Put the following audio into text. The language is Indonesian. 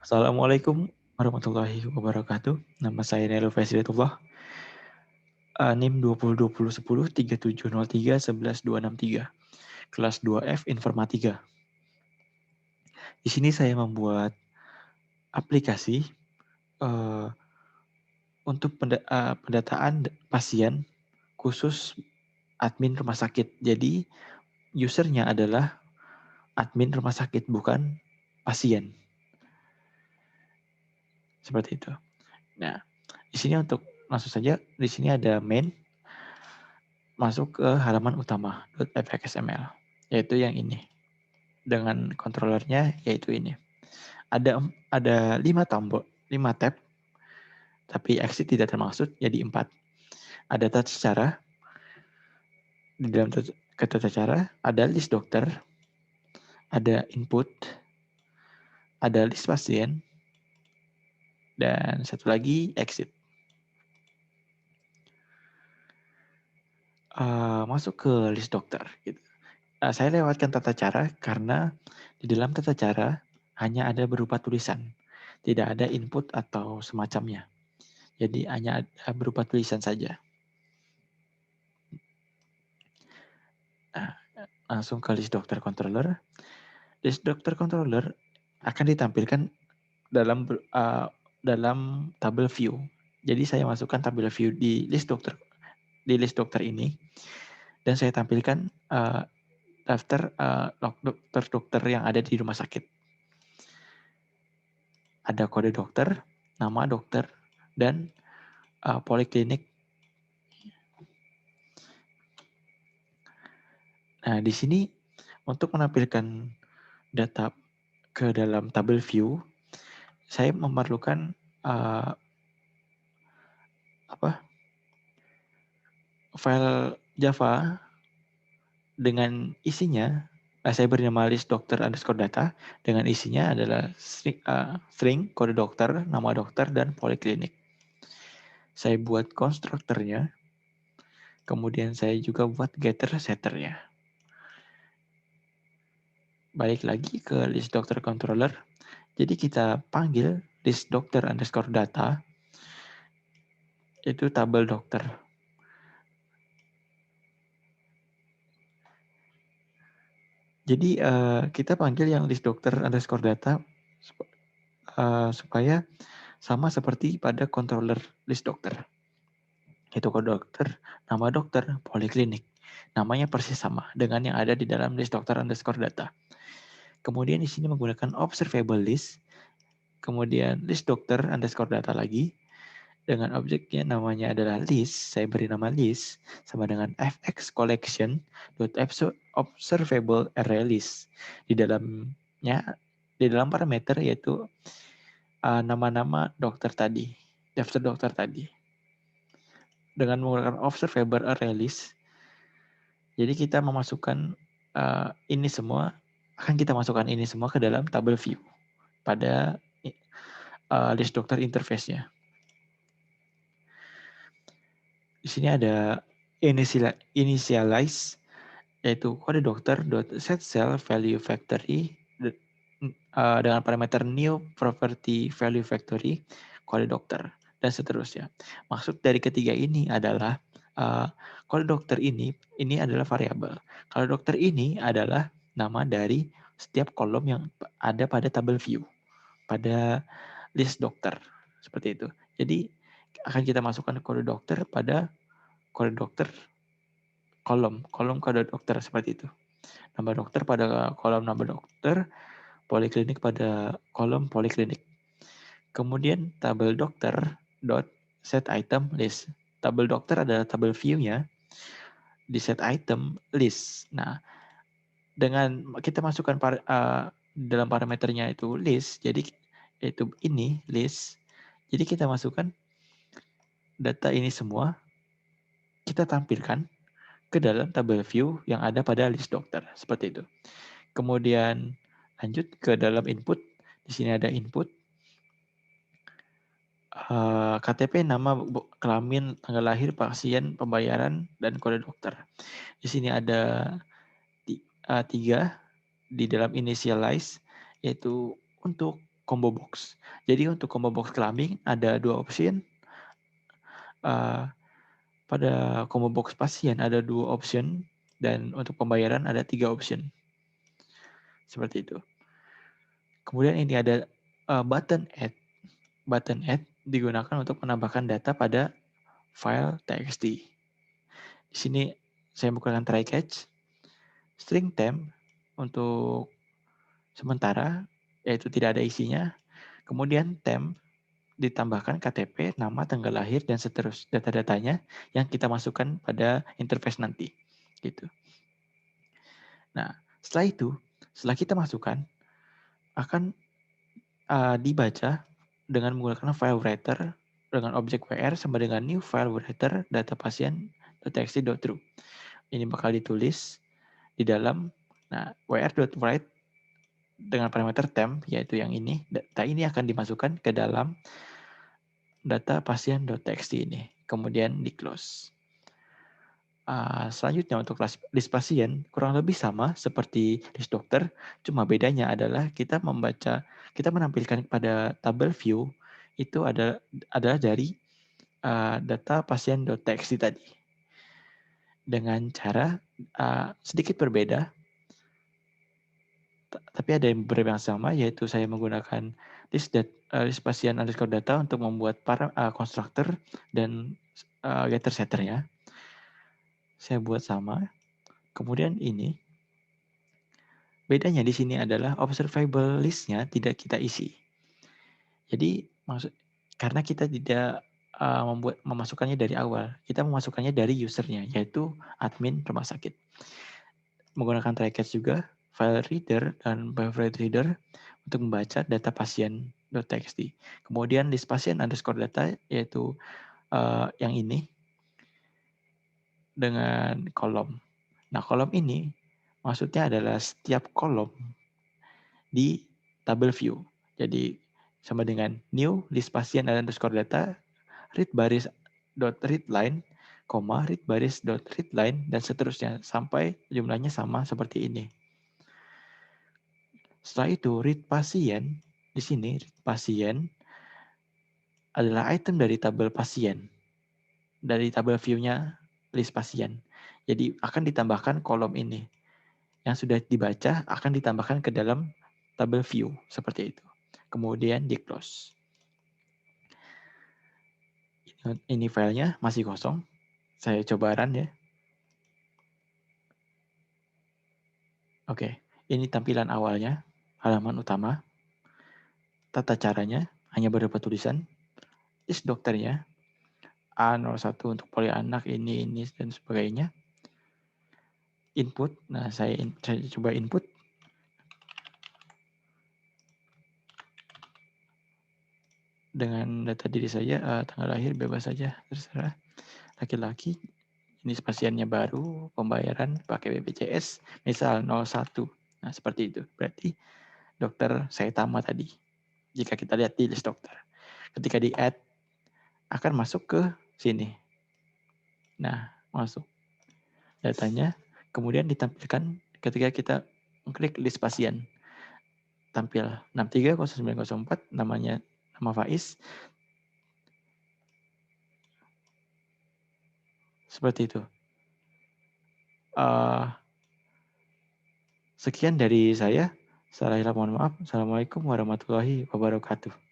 Assalamualaikum warahmatullahi wabarakatuh. Nama saya Nailul Faizilitullah. NIM 2020103703116263. Kelas 2F Informatika. Di sini saya membuat aplikasi uh, untuk pendataan pasien khusus admin rumah sakit. Jadi usernya adalah admin rumah sakit, bukan pasien. Seperti itu. Nah, di sini untuk langsung saja, di sini ada main, masuk ke halaman utama .fxml, yaitu yang ini. Dengan controllernya yaitu ini. Ada 5 tombol, 5 tab, tapi exit tidak termaksud, jadi 4. Ada tata cara, di dalam tata cara ada list dokter, ada input, ada list pasien, dan satu lagi exit. Masuk ke list dokter. Gitu. Saya lewatkan tata cara karena di dalam tata cara hanya ada berupa tulisan, tidak ada input atau semacamnya. Jadi hanya berupa tulisan saja. Nah, langsung ke list dokter controller. List dokter controller akan ditampilkan dalam tabel view. Jadi saya masukkan tabel view di list dokter ini, dan saya tampilkan daftar dokter-dokter yang ada di rumah sakit. Ada kode dokter, nama dokter, dan poliklinik. Nah, di sini untuk menampilkan data ke dalam tabel view, saya memerlukan file Java dengan isinya. Saya beri nama list dokter underscore data, dengan isinya adalah string kode dokter, nama dokter, dan poliklinik. Saya buat konstruktornya, kemudian saya juga buat getter setternya. Balik lagi ke list dokter controller. Jadi kita panggil list dokter underscore data, itu tabel dokter. Jadi kita panggil yang list dokter underscore data supaya sama seperti pada controller list dokter. Itu kode dokter, nama dokter, poliklinik. Namanya persis sama dengan yang ada di dalam list dokter underscore data. Kemudian di sini menggunakan observable list, kemudian list dokter underscore data lagi, dengan objeknya namanya adalah list. Saya beri nama list sama dengan fx collection observable array list. Di dalam parameter yaitu nama-nama dokter tadi, daftar dokter tadi. Dengan menggunakan observable array list, jadi kita memasukkan ini semua, akan kita masukkan ini semua ke dalam tabel view pada list dokter interface-nya. Di sini ada initialize, yaitu kode dokter set cell value factory dengan parameter new property value factory kode dokter, dan seterusnya. Maksud dari ketiga ini adalah kode dokter ini adalah variabel. Kalau dokter ini adalah nama dari setiap kolom yang ada pada tabel view, pada list dokter, seperti itu. Jadi akan kita masukkan kode dokter pada kode dokter kolom kode dokter, seperti itu. Nama dokter pada kolom nama dokter, poliklinik pada kolom poliklinik. Kemudian tabel dokter dot set item list. Tabel dokter adalah tabel view-nya, di set item list. Nah, dengan kita masukkan dalam parameternya itu list, jadi itu ini list. Jadi kita masukkan data ini semua, kita tampilkan ke dalam tabel view yang ada pada list dokter, seperti itu. Kemudian lanjut ke dalam input. Di sini ada input, KTP, nama, kelamin, tanggal lahir, pasien, pembayaran, dan kode dokter. Di sini ada 3 di dalam initialize, yaitu untuk combo box. Jadi untuk combo box clubbing ada 2 option. Pada combo box pasien ada 2 option dan untuk pembayaran ada 3 option. Seperti itu. Kemudian ini ada button add. Button add digunakan untuk menambahkan data pada file txt. Di sini saya menggunakan try catch, string temp untuk sementara, yaitu tidak ada isinya. Kemudian temp ditambahkan KTP, nama, tanggal lahir, dan seterusnya data-datanya yang kita masukkan pada interface nanti. Gitu. Nah, setelah itu, setelah kita masukkan, akan dibaca dengan menggunakan file writer dengan objek WR sama dengan new file writer data pasien.txt.true. Ini bakal ditulis di dalam wr.write dengan parameter temp, yaitu yang ini. Data ini akan dimasukkan ke dalam data pasien.txt ini. Kemudian di close. Selanjutnya untuk list pasien kurang lebih sama seperti list dokter, cuma bedanya adalah kita menampilkan pada tabel view itu adalah dari data pasien.txt tadi. Dengan cara sedikit berbeda, tapi ada yang beberapa yang sama, yaitu saya menggunakan list pasien underscore data untuk membuat para konstruktor dan getter setternya. Saya buat sama. Kemudian ini bedanya di sini adalah observable list-nya tidak kita isi. Jadi karena kita tidak memasukkannya dari awal, kita memasukkannya dari usernya, yaitu admin rumah sakit. Menggunakan try catch juga, file reader dan favorite reader untuk membaca data pasien.txt. Kemudian list pasien underscore data, yaitu yang ini dengan kolom. Nah, kolom ini maksudnya adalah setiap kolom di tabel view. Jadi sama dengan new list pasien underscore data read baris dot read line, read baris dot read line, dan seterusnya sampai jumlahnya sama seperti ini. Setelah itu read pasien, di sini read pasien adalah item dari tabel pasien, dari tabel view-nya list pasien. Jadi akan ditambahkan kolom ini. Yang sudah dibaca akan ditambahkan ke dalam tabel view seperti itu. Kemudian di close. Ini filenya masih kosong. Saya coba run ya. Oke, ini tampilan awalnya, halaman utama. Tata caranya hanya berupa tulisan. List dokternya, A01 untuk poli anak, ini, dan sebagainya. Input, nah saya coba input. Dengan data diri saya, tanggal lahir bebas saja, terserah. Laki-laki, ini pasiennya baru, pembayaran pakai BPJS, misal 01. Nah, seperti itu. Berarti dokter Saitama tadi. Jika kita lihat di list dokter. Ketika di add, akan masuk ke sini. Nah, masuk datanya. Kemudian ditampilkan ketika kita klik list pasien. Tampil 630904, namanya nama Faiz. Seperti itu. Sekian dari saya. Salah mohon maaf. Assalamualaikum warahmatullahi wabarakatuh.